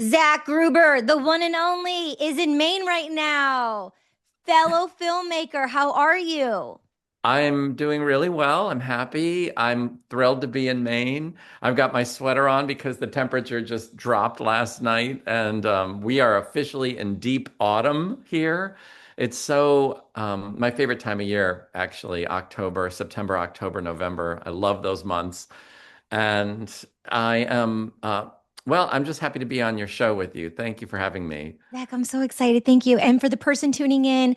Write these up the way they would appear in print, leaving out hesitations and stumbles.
Xaque Gruber, the one and only, is in Maine right now. Fellow filmmaker, how are you? I'm doing really well. I'm happy. I'm thrilled to be in Maine. I've got my sweater on because the temperature just dropped last night, and we are officially in deep autumn here. It's my favorite time of year, actually, October, September, October, November. I love those months. And I am, well, I'm just happy to be on your show with you. Thank you for having me. Zach, I'm so excited. Thank you. And for the person tuning in,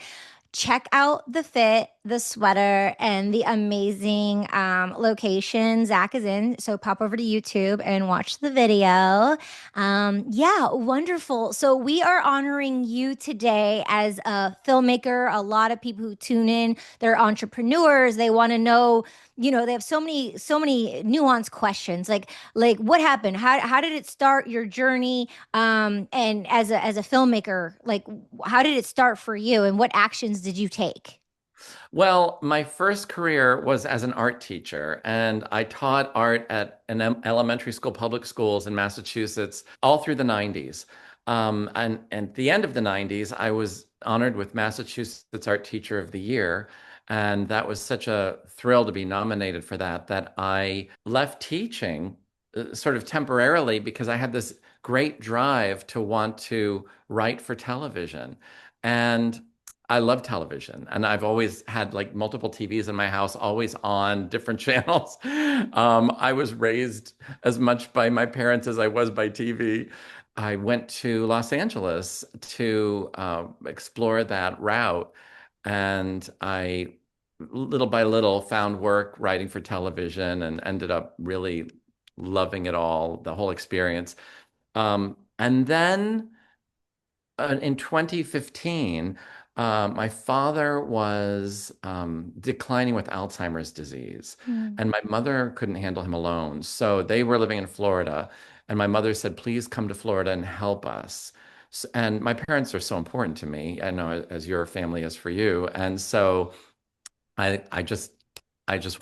check out the fit, the sweater, and the amazing location Zach is in. So pop over to YouTube and watch the video. Yeah, wonderful. So we are honoring you today as a filmmaker. A lot of people who tune in, they're entrepreneurs. They want to know, they have so many nuanced questions. Like what happened? How did it start your journey? And as a filmmaker, like how did it start for you and what actions did you take? Well, my first career was as an art teacher, and I taught art at an elementary school, public schools in Massachusetts, all through the 90s. And at the end of the 90s, I was honored with Massachusetts Art Teacher of the Year. And that was such a thrill to be nominated for that, that I left teaching sort of temporarily because I had this great drive to want to write for television. And I love television, and I've always had like multiple TVs in my house, always on different channels. I was raised as much by my parents as I was by TV. I went to Los Angeles to explore that route, and I little by little found work writing for television and ended up really loving it all, the whole experience. And then in 2015, my father was declining with Alzheimer's disease, Mm. and my mother couldn't handle him alone. So they were living in Florida, and my mother said, "Please come to Florida and help us." And my parents are so important to me, I know as your family is for you. And so I just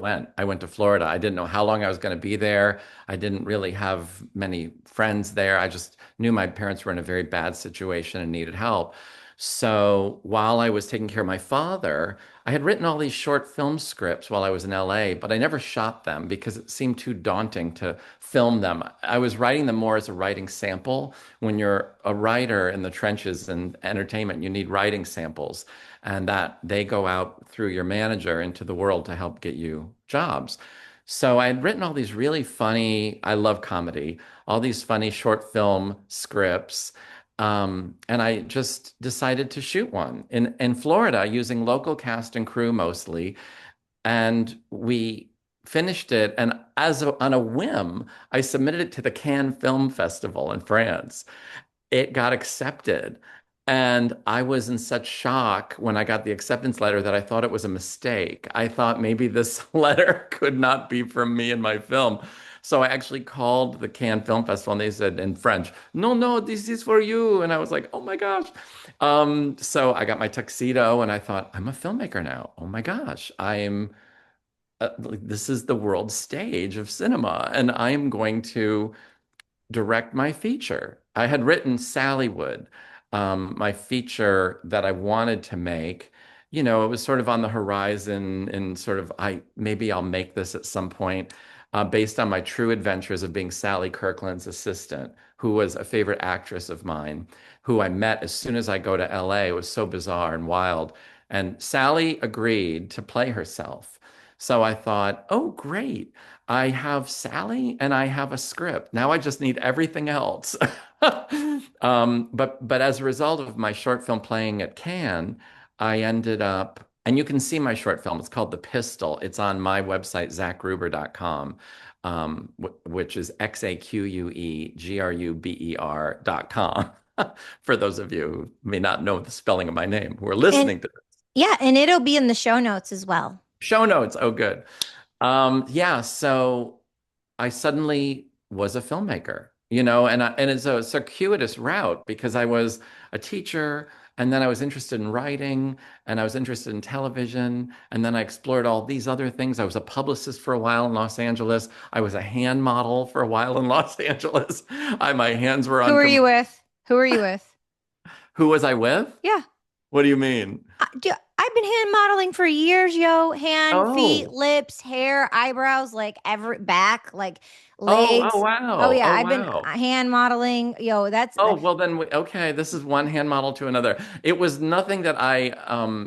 went. I went to Florida. I didn't know how long I was going to be there. I didn't really have many friends there. I just knew my parents were in a very bad situation and needed help. So while I was taking care of my father, I had written all these short film scripts while I was in LA, but I never shot them because it seemed too daunting to film them. I was writing them more as a writing sample. When you're a writer in the trenches and entertainment, you need writing samples, and that they go out through your manager into the world to help get you jobs. So I had written all these really funny, I love comedy, all these funny short film scripts. And I just decided to shoot one in Florida using local cast and crew mostly. And we finished it. And on a whim, I submitted it to the Cannes Film Festival in France. It got accepted. And I was in such shock when I got the acceptance letter that I thought it was a mistake. I thought maybe this letter could not be from me and my film. So I actually called the Cannes Film Festival and they said in French, "No, no, this is for you." And I was like, "Oh my gosh." So I got my tuxedo and I thought, I'm a filmmaker now. Oh my gosh, this is the world stage of cinema and I'm going to direct my feature. I had written Sallywood, my feature that I wanted to make. You know, it was sort of on the horizon and sort of maybe I'll make this at some point, based on my true adventures of being Sally Kirkland's assistant, who was a favorite actress of mine, who I met as soon as I go to LA. It was so bizarre and wild. And Sally agreed to play herself. So I thought, oh, great. I have Sally and I have a script. Now I just need everything else. But as a result of my short film playing at Cannes, I ended up, and you can see my short film. It's called The Pistol. It's on my website, xaqegruber.com, which is XAQUEGRUBER.com. For those of you who may not know the spelling of my name who are And listening to this. yeah, and it'll be in the show notes as well. Show notes. Oh, good. Yeah, so I suddenly was a filmmaker, and it's a circuitous route because I was a teacher. And then I was interested in writing and I was interested in television. And then I explored all these other things. I was a publicist for a while in Los Angeles. I was a hand model for a while in Los Angeles. My hands were Who on are you commercial. with? Who are you with? Who was I with? Yeah. What do you mean? I've been hand modeling for years, yo. Hand, feet, Oh, lips, hair, eyebrows, like every back, like oh, legs. Oh wow. yeah, Oh, I've been wow. hand modeling. Yo, that's Oh, well then, okay, this is one hand model to another. It was nothing that I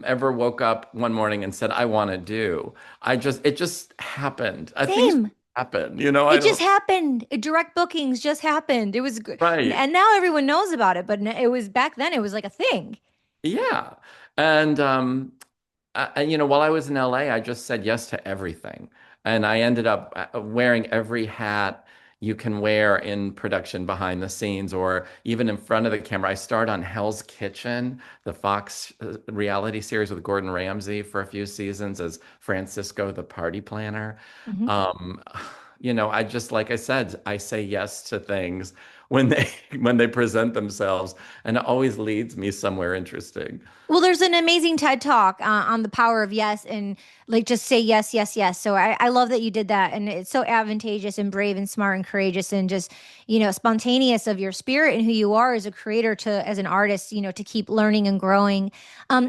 ever woke up one morning and said I want to do. It just happened. Things same. happen, I It just don't, happened. Direct bookings just happened. It was good. right. And now everyone knows about it, but it was back then it was like a thing. Yeah. And while I was in LA, I just said yes to everything. And I ended up wearing every hat you can wear in production behind the scenes or even in front of the camera. I starred on Hell's Kitchen, the Fox reality series with Gordon Ramsay for a few seasons as Francisco the party planner. Mhm. Um, I just, like I said, I say yes to things when they when they present themselves, and it always leads me somewhere interesting. Well, there's an amazing TED talk on the power of yes and like just say yes, yes, yes. So I love that you did that. And it's so advantageous and brave and smart and courageous and just, spontaneous of your spirit and who you are as a creator as an artist, to keep learning and growing.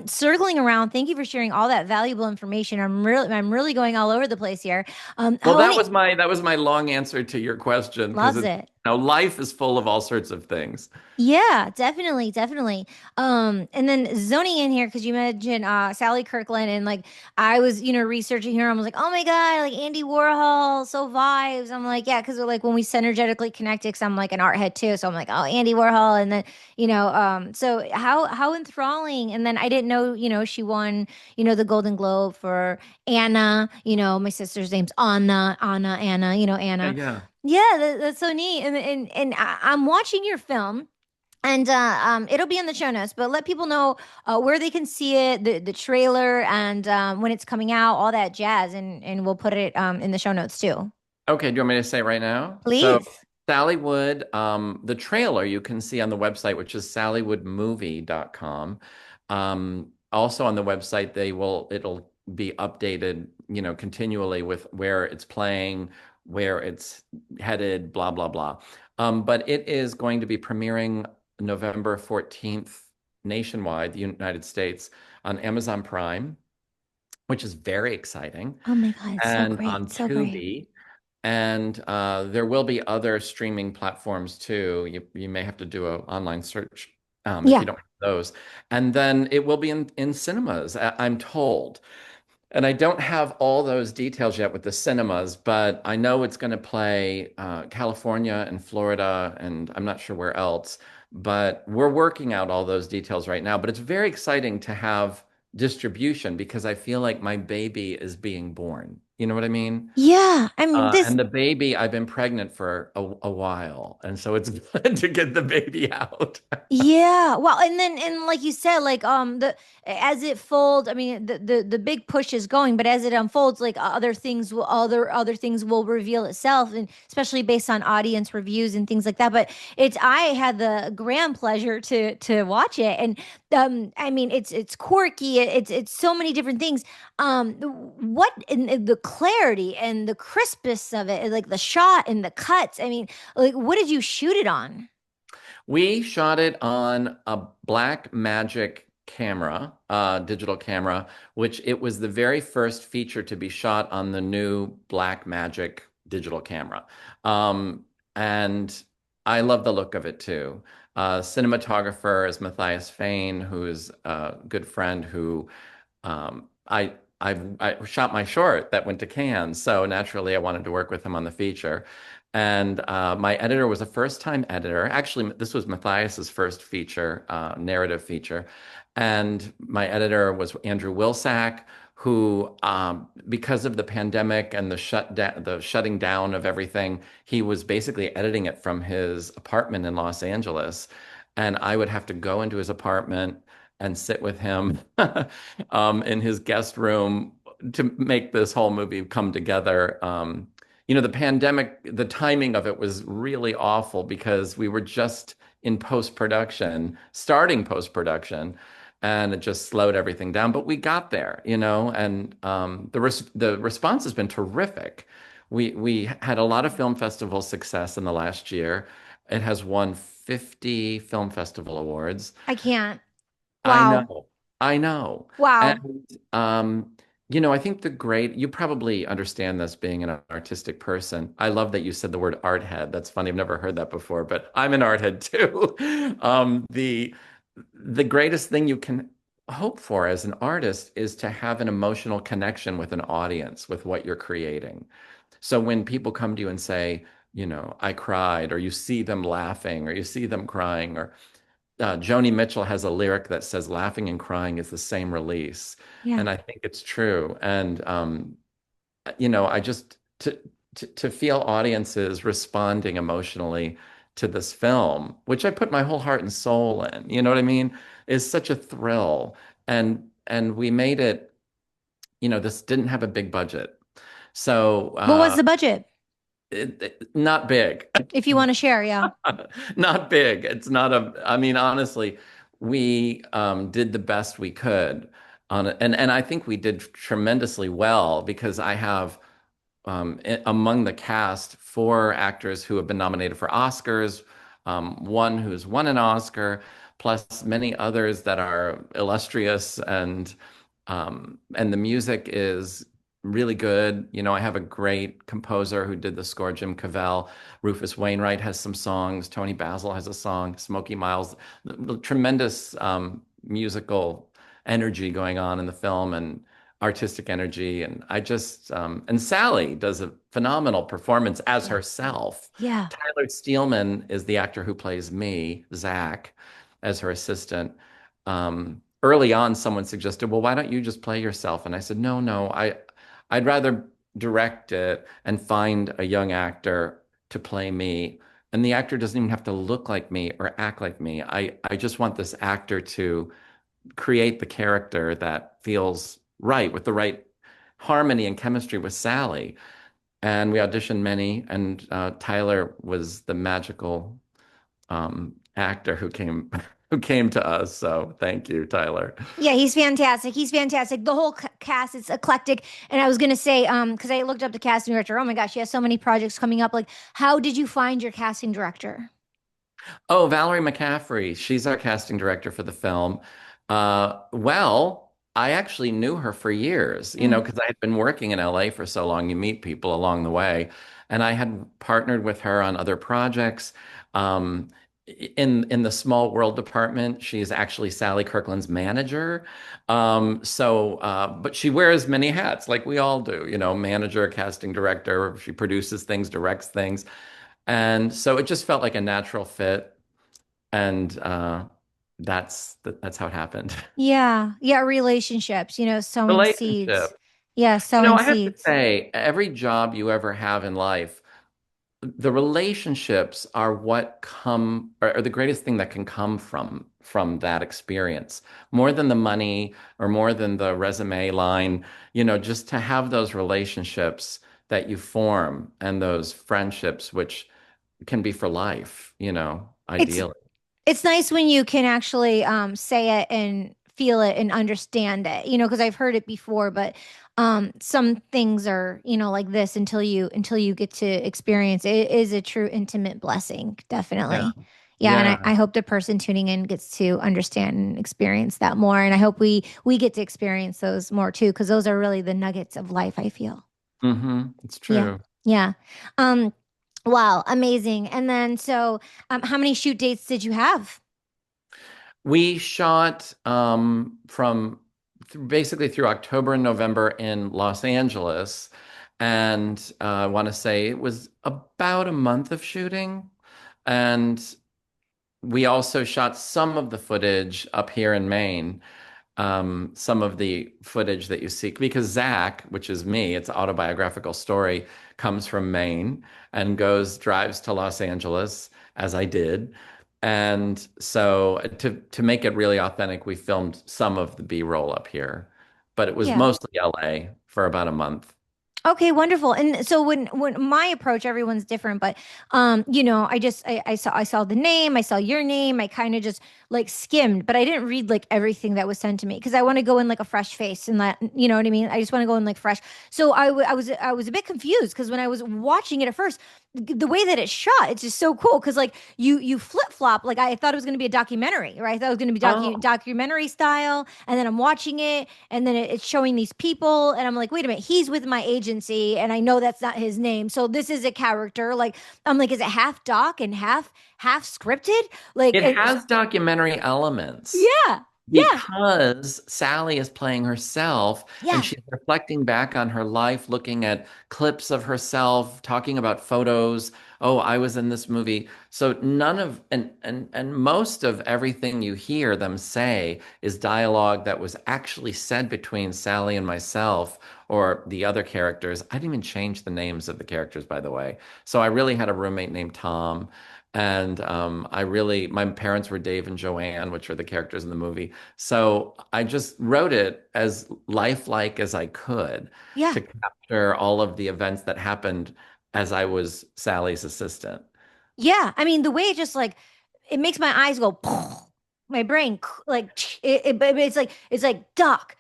Circling around, thank you for sharing all that valuable information. I'm really going all over the place here. Well, I want to, that was my long answer to your question because loves it. life is full of all sorts of things. Yeah, definitely, definitely. And then zoning in here because you mentioned Sally Kirkland and like I was, researching her. I was like, oh my God, like Andy Warhol, so vibes. I'm like, yeah, because like when we synergetically connected, because I'm like an art head too, so I'm like, oh, Andy Warhol, and then so how enthralling. And then I didn't know, she won, the Golden Globe for Anna. My sister's name's Anna. Yeah, Anna. yeah. Yeah, that's so neat. And I'm watching your film. And it'll be in the show notes, but let people know where they can see it, the trailer, and when it's coming out, all that jazz, and we'll put it in the show notes too. Okay, do you want me to say it right now? So, Please. Sallywood, the trailer you can see on the website, which is sallywoodmovie.com. Also on the website, it'll be updated, continually with where it's playing, where it's headed, blah, blah, blah. But it is going to be premiering November 14th nationwide, the United States, on Amazon Prime, which is very exciting, Oh my God, it's so and great, on so great. Tubi. And there will be other streaming platforms too. You may have to do an online search if Yeah. you don't have those. And then it will be in cinemas, I'm told. And I don't have all those details yet with the cinemas, but I know it's going to play California and Florida, and I'm not sure where else. But we're working out all those details right now. But it's very exciting to have distribution because I feel like my baby is being born. You know what I mean? Yeah. I mean, this And the baby, I've been pregnant for a while, and so it's good to get the baby out. Yeah, well, and like you said, like the as it folds, I mean the big push is going, but as it unfolds, like other things will reveal itself, and especially based on audience reviews and things like that. But I had the grand pleasure to watch it, and I mean it's quirky, it's so many different things. What and the clarity and the crispness of it, like the shot and the cuts. I mean, like what did you shoot it on? We shot it on a Black Magic camera, digital camera, which it was the very first feature to be shot on the new Black Magic digital camera. And I love the look of it too. Cinematographer is Matthias Fain, who is a good friend who I shot my short that went to Cannes, so naturally I wanted to work with him on the feature. And my editor was a first-time editor. Actually, this was Matthias's first feature, narrative feature. And my editor was Andrew Wilsack, who, because of the pandemic and the shutting down of everything, he was basically editing it from his apartment in Los Angeles. And I would have to go into his apartment and sit with him in his guest room to make this whole movie come together. The pandemic, the timing of it was really awful because we were just in post-production, starting post-production, and it just slowed everything down. But we got there, and the response has been terrific. We had a lot of film festival success in the last year. It has won 50 film festival awards. I can't. I Wow. know. I know. Wow. And I think you probably understand this being an artistic person. I love that you said the word art head. That's funny. I've never heard that before, but I'm an art head too. The greatest thing you can hope for as an artist is to have an emotional connection with an audience, with what you're creating. So when people come to you and say, I cried, or you see them laughing, or you see them crying, or Joni Mitchell has a lyric that says laughing and crying is the same release. Yeah. And I think it's true. And, I just, to feel audiences responding emotionally to this film, which I put my whole heart and soul in, you know what I mean, is such a thrill. And we made it, this didn't have a big budget. So, What was the budget? not big. If you want to share, yeah. Not big. It's not I mean, honestly, we did the best we could on it. And I think we did tremendously well because I have among the cast four actors who have been nominated for Oscars, one who's won an Oscar, plus many others that are illustrious and the music is really good. I have a great composer who did the score, Jim Cavell. Rufus Wainwright has some songs. Toni Basil has a song. Smokey Miles. Tremendous musical energy going on in the film and artistic energy. And and Sally does a phenomenal performance as Yeah. herself. Yeah. Tyler Steelman is the actor who plays me, Zack, as her assistant. Early on, someone suggested, well, why don't you just play yourself? And I said, no, no, I'd rather direct it and find a young actor to play me. And the actor doesn't even have to look like me or act like me. I just want this actor to create the character that feels right with the right harmony and chemistry with Sally. And we auditioned many, and Tyler was the magical actor who came who came to us. So thank you, Tyler. Yeah, he's fantastic. He's fantastic. The whole cast is eclectic. And I was gonna say, because I looked up the casting director. Oh my gosh, he has so many projects coming up. Like, how did you find your casting director? Oh, Valerie McCaffrey. She's our casting director for the film. Well, I actually knew her for years, Mm. because I had been working in LA for so long. You meet people along the way. And I had partnered with her on other projects. Um, in the small world department, she's actually Sally Kirkland's manager. But she wears many hats like we all do, manager, casting director. She produces things, directs things. And so it just felt like a natural fit. And that's how it happened. Yeah, yeah, relationships, sowing seeds. Relationship. Yeah, sowing I have to seeds. say, every job you ever have in life, the relationships are what are the greatest thing that can come from that experience. More than the money or more than the resume line, just to have those relationships that you form and those friendships, which can be for life, It's ideally. it's nice when you can actually say it and feel it and understand it, because I've heard it before, but some things are, like this until you get to experience it. It is a true intimate blessing, Yeah. definitely. Yeah, and I Yeah. hope the person tuning in gets to understand and experience that more. And I hope we get to experience those more too, because those are really the nuggets of life, I feel. It's Yeah. true. Yeah. Um, wow, amazing. And then so how many shoot dates did you have? We shot from basically through October and November in Los Angeles. And I want to say it was about a month of shooting. And we also shot some of the footage up here in Maine, some of the footage that you see, because Zack, which is me, it's an autobiographical story, comes from Maine and drives to Los Angeles, as I did. And so to make it really authentic, we filmed some of the B-roll up here, but it was Yeah. mostly LA for about a month. Okay, wonderful. And so when my approach, everyone's different, but I saw the name, I saw your name, I kind of just like skimmed, but I didn't read like everything that was sent to me because I want to go in like a fresh face and that, you know what I mean? I just want to go in like fresh. So I was a bit confused because when I was watching it at first, the way that it's shot, it's just so cool because like you flip flop. Like I thought it was going to be a documentary, right? I thought it was going to be Oh, documentary style, and then I'm watching it and then it's showing these people and I'm like, wait a minute, he's with my agency and I know that's not his name, so this is a character. Like I'm like, is it half doc and half scripted? Like it has documentary elements yeah, yeah, because Sally is playing herself and yeah, she's reflecting back on her life, looking at clips of herself, talking about photos. Oh, I was in this movie. So none of and most of everything you hear them say is dialogue that was actually said between Sally and myself or the other characters. I didn't even change the names of the characters, by the way. So I really had a roommate named Tom. And my parents were Dave and Joanne, which are the characters in the movie. So I just wrote it as lifelike as I could yeah. to capture all of the events that happened as I was Sally's assistant. Yeah, I mean the way it just like it makes my eyes go, my brain like but it's like doc,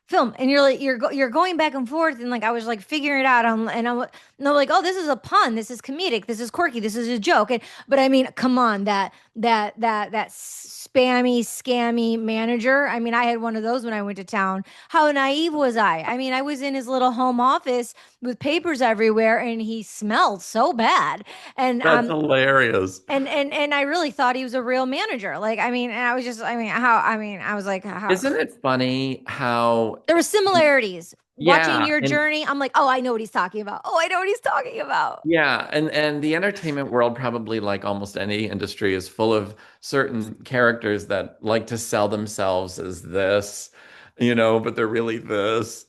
film, and you're like you're going back and forth, and like I was like figuring it out, and I'm like, oh, this is a pun, this is comedic, this is quirky, this is a joke, and but I mean, come on, that spammy scammy manager. I mean, I had one of those when I went to town. How naive was I? I mean, I was in his little home office with papers everywhere, and he smelled so bad and That's hilarious. and I really thought he was a real manager. Like, I mean, and I was just, I mean, how, I mean, I was like, how Isn't it funny how, there were similarities. Watching yeah, your and journey, I'm like, oh, I know what he's talking about. Oh, I know what he's talking about. yeah, and the entertainment world, probably like almost any industry, is full of certain characters that like to sell themselves as this, but they're really this.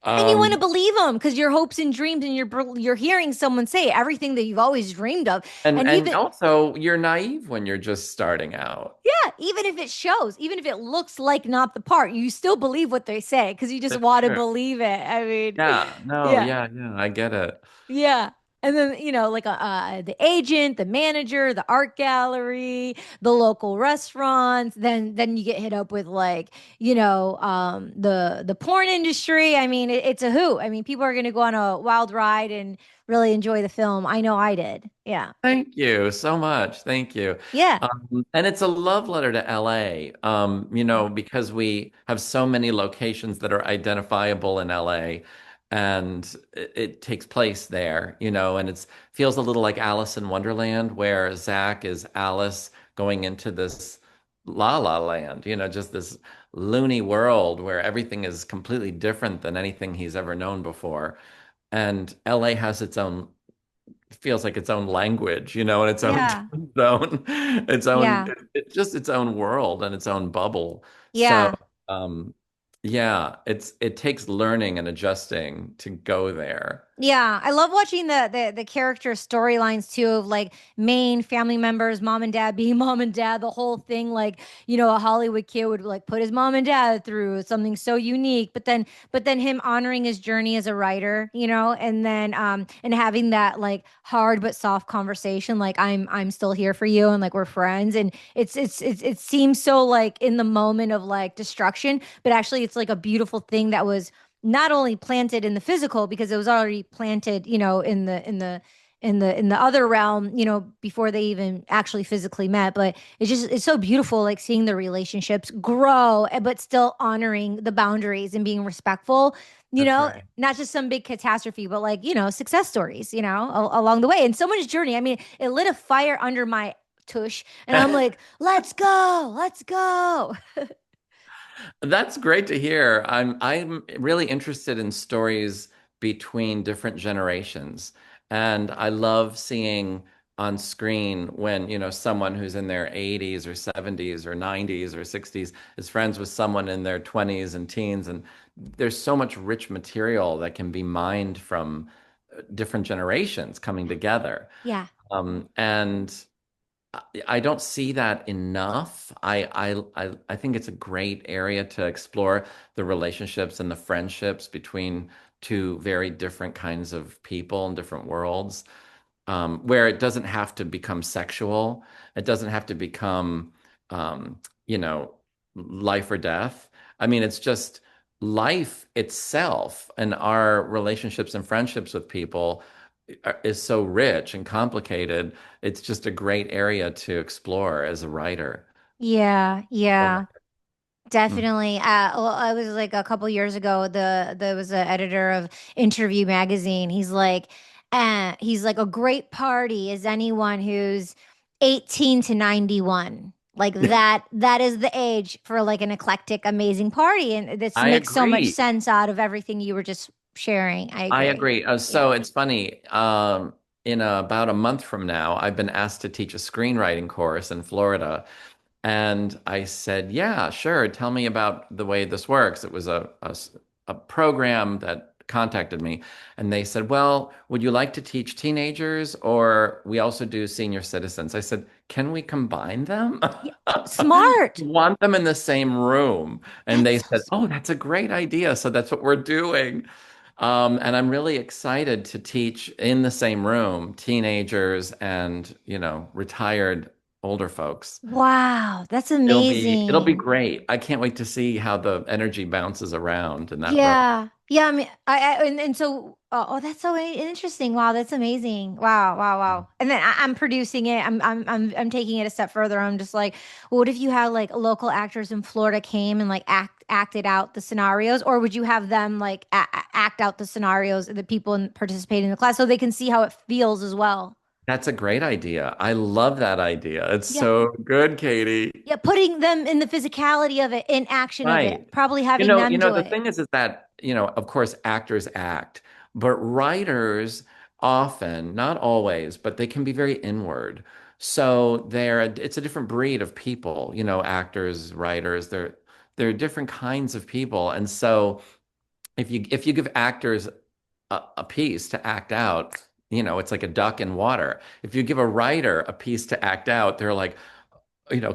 And you want to Um, believe him because your hopes and dreams, and you're hearing someone say everything that you've always dreamed of, and and and even also you're naive when you're just starting out. yeah, even if it shows, even if it looks like not the part, you still believe what they say because you just That's want to true. believe it. I mean, Yeah, no, yeah. yeah, I get it. Yeah. And then, like the agent, the manager, the art gallery, the local restaurants, then you get hit up with like, the porn industry. I mean, it's a hoot. I mean, people are going to go on a wild ride and really enjoy the film. I know I did. Yeah. Thank you so much. Thank you. Yeah. And it's a love letter to LA, because we have so many locations that are identifiable in LA and it takes place there, and it feels a little like Alice in Wonderland, where Zack is Alice going into this La La Land, just this loony world where everything is completely different than anything he's ever known before. And LA has feels like its own language, and its own Yeah. time zone, Yeah. it's just its own world and its own bubble. So, Yeah. um, yeah, it takes learning and adjusting to go there. Yeah, I love watching the character storylines too of like Maine family members, mom and dad being mom and dad, the whole thing like, a Hollywood kid would like put his mom and dad through something so unique, but then him honoring his journey as a writer, and then and having that like hard but soft conversation like I'm still here for you and like we're friends, and it seems so like in the moment of like destruction, but actually it's like a beautiful thing that was not only planted in the physical because it was already planted, in the other realm, before they even actually physically met. But it's so beautiful, like seeing the relationships grow, but still honoring the boundaries and being respectful. That's right. Not just some big catastrophe, but like success stories, along the way, and someone's journey. I mean, it lit a fire under my tush, and I'm like, let's go. That's great to hear. I'm really interested in stories between different generations. And I love seeing on screen when, someone who's in their 80s or 70s or 90s or 60s is friends with someone in their 20s and teens. And there's so much rich material that can be mined from different generations coming together. Yeah. And I don't see that enough. I think it's a great area to explore the relationships and the friendships between two very different kinds of people and different worlds, where it doesn't have to become sexual. It doesn't have to become, um, you know, life or death. I mean, it's just life itself, and our relationships and friendships with people is so rich and complicated. It's just a great area to explore as a writer. Yeah, yeah. Filmmaker. Mm. Definitely. Well, I was like a couple years ago, there was an editor of Interview magazine. He's like a great party is anyone who's 18 to 91. Like that is the age for like an eclectic, amazing party. And this I makes so much agree. sense out of everything you were just sharing. I I agree. agree. Yeah. So it's funny. In about a month from now, I've been asked to teach a screenwriting course in Florida. And I said, yeah, sure. Tell me about the way this works. It was a program that contacted me. And they said, well, would you like to teach teenagers, or we also do senior citizens? I said, can we combine them? Yeah. Smart. Want them in the same room. And That's they so said, oh, smart. that's a great idea. So that's what we're doing. And I'm really excited to teach in the same room teenagers and, retired older folks. Wow, that's It'll be amazing. great. I can't wait to see how the energy bounces around in that room. Yeah. Yeah, I mean, and so that's so interesting. Wow, that's amazing. Wow, wow, wow. And then I'm producing it. I'm taking it a step further. I'm just like, well, what if you had like local actors in Florida came and like acted out the scenarios, or would you have them like act out the scenarios, the people participating in the class, so they can see how it feels as well? That's a great idea. I love that idea. It's Yeah. so good, Katie. Yeah, putting them in the physicality of it, in action of it, Right. probably You having know, them you know, do the it. thing is that, of course, actors act, but writers often, not always, but they can be very inward. So it's a different breed of people, actors, writers, they're different kinds of people. And so if you give actors a piece to act out, it's like a duck in water. If you give a writer a piece to act out, they're like,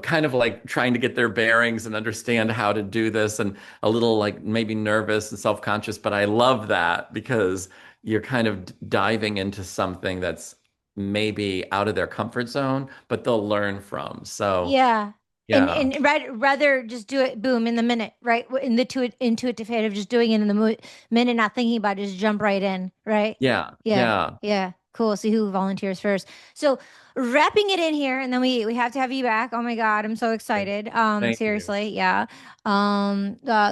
kind of like trying to get their bearings and understand how to do this, and a little like maybe nervous and self-conscious. But I love that because you're kind of diving into something that's maybe out of their comfort zone, but they'll learn from. So, Yeah. yeah, And rather just do it, boom, in the minute, right? In the intuitive head of just doing it in the minute, not thinking about it, just jump right in, right? yeah, Yeah. yeah. Yeah. Cool. See who volunteers first. So wrapping it in here, and then we have to have you back. Oh my God, I'm so excited. Thank you. Seriously, yeah.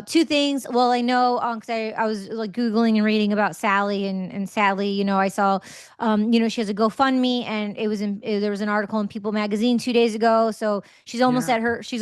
Two things. Well, I know, 'cause I was like Googling and reading about Sally, and Sally, I saw she has a GoFundMe, and there was an article in People magazine 2 days ago. So Yeah, she's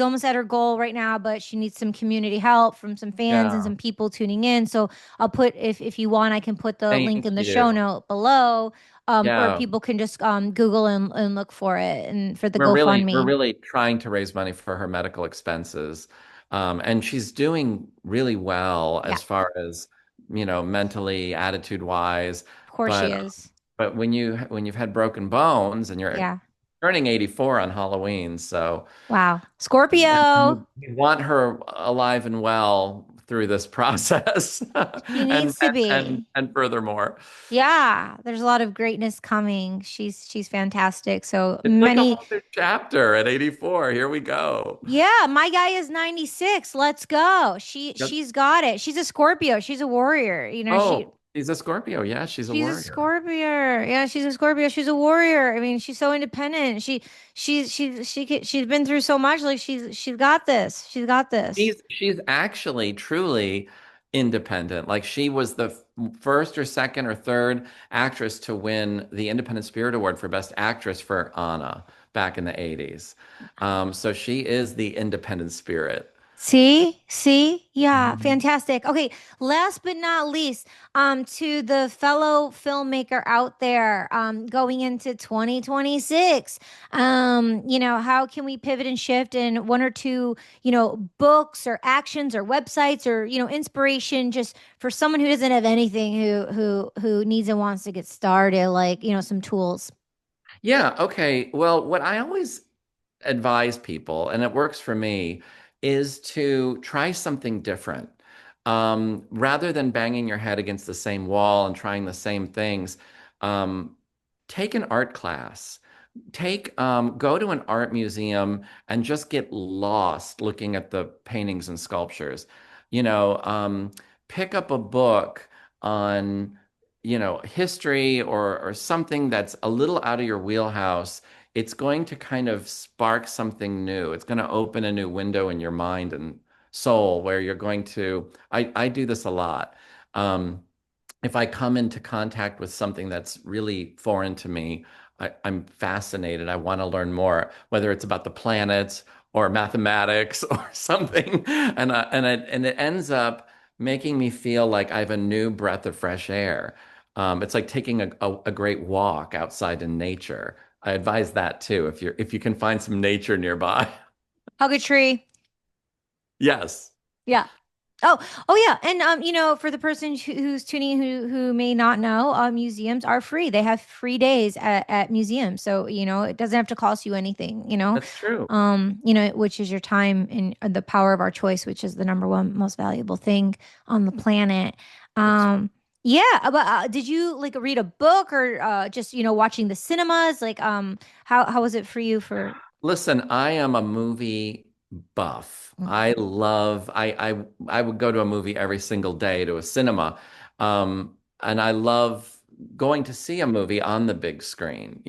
almost at her goal right now, but she needs some community help from some fans and yeah. some people tuning in. So I'll put, if you want, I can put the link Thank in the show you. note below, or Yeah. people can just Google and look for it and for the We're GoFundMe. really trying to raise money for her medical expenses. And she's doing really well Yeah, as far as, mentally, attitude wise. of course she But is. but when you've had broken bones and you're Yeah. turning 84 on Halloween, so Wow. we Scorpio. we want her alive and well through this process. She and needs to and and, be. and furthermore. Yeah, there's a lot of greatness coming. She's fantastic. So It's like a many. whole new chapter at 84. Here we go. Yeah, my guy is 96. Let's go. Yep. She's got it. She's a Scorpio. She's a warrior. Oh, she's a Scorpio. Yeah, she's a She's a warrior. Scorpio. Yeah, she's a Scorpio. She's a warrior. I mean, she's so independent. She's been through so much. Like she's got this. She's got this. She's actually truly independent. Like she was the first or second or third actress to win the Independent Spirit Award for Best Actress for Anna back in the 80s. So she is the independent spirit. See, yeah, Mhm. fantastic. Okay, last but not least, to the fellow filmmaker out there, going into 2026, how can we pivot and shift in one or two, books or actions or websites or, inspiration just for someone who doesn't have anything, who needs and wants to get started, like, some tools. Yeah, okay. Well, what I always advise people, and it works for me, is to try something different. Rather than banging your head against the same wall and trying the same things, um, take an art class. Go to an art museum and just get lost looking at the paintings and sculptures. You know, pick up a book on, history or something that's a little out of your wheelhouse. It's going to kind of spark something new. It's going to open a new window in your mind and soul where you're going to, I do this a lot. Um, if I come into contact with something that's really foreign to me, I'm fascinated. I want to learn more, whether it's about the planets or mathematics or something. And it ends up making me feel like I have a new breath of fresh air. It's like taking a great walk outside in nature. I advise that too, if you can find some nature nearby. Hug a tree. Yes, Yeah. Oh, oh yeah. And for the person who's tuning who may not know, museums are free. They have free days at museums. So, it doesn't have to cost you anything, that's true. which is your time and the power of our choice, which is the number one most valuable thing on the planet. That's Um, yeah, but did you like read a book or just, watching the cinemas? Like, how was it for you for Listen, I am a movie buff. I would go to a movie every single day to a cinema. And I love going to see a movie on the big screen.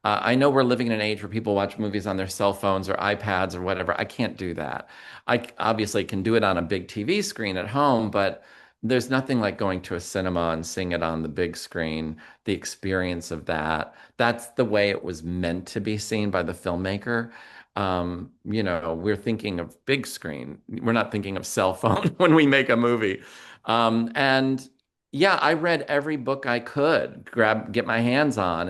I know we're living in an age where people watch movies on their cell phones or iPads or whatever. I can't do that. I obviously can do it on a big TV screen at home, but there's nothing like going to a cinema and seeing it on the big screen, the experience of that. That's the way it was meant to be seen by the filmmaker. We're thinking of big screen. We're not thinking of cell phone when we make a movie. And yeah, I read every book I could get my hands on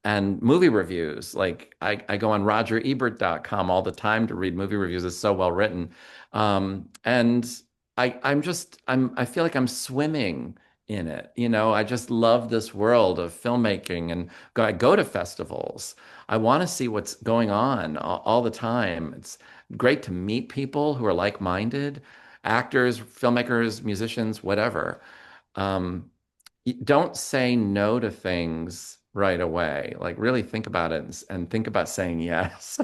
and movie reviews. Like I go on rogerebert.com all the time to read movie reviews. It's so well written. And I feel like I'm swimming in it. I just love this world of filmmaking and I go to festivals. I want to see what's going on all the time. It's great to meet people who are like-minded, actors, filmmakers, musicians, whatever. Um, don't say no to things right away. Like really think about it and think about saying yes.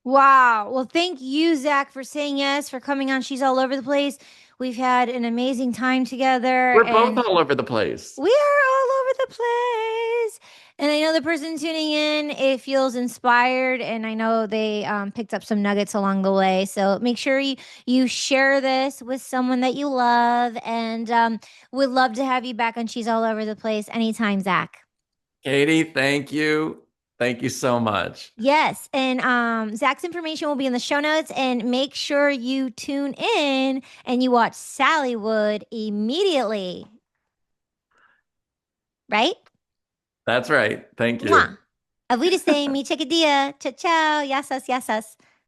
Wow. Well, thank you, Zach, for saying yes, for coming on. She's all over the place. We've had an amazing time together We're both and all over the place. we are all over the place. And I know the person tuning in, it feels inspired, and I know they picked up some nuggets along the way. So make sure you share this with someone that you love, and would love to have you back on She's All Over the Place anytime, Zach. Katie, thank you. Thank you so much. Yes, and Zach's information will be in the show notes, and make sure you tune in and you watch Sallywood immediately, right? That's right. Thank you. Mwah. A vida stay, mi chickadilla. Ciao, ciao. Yasas, yasas.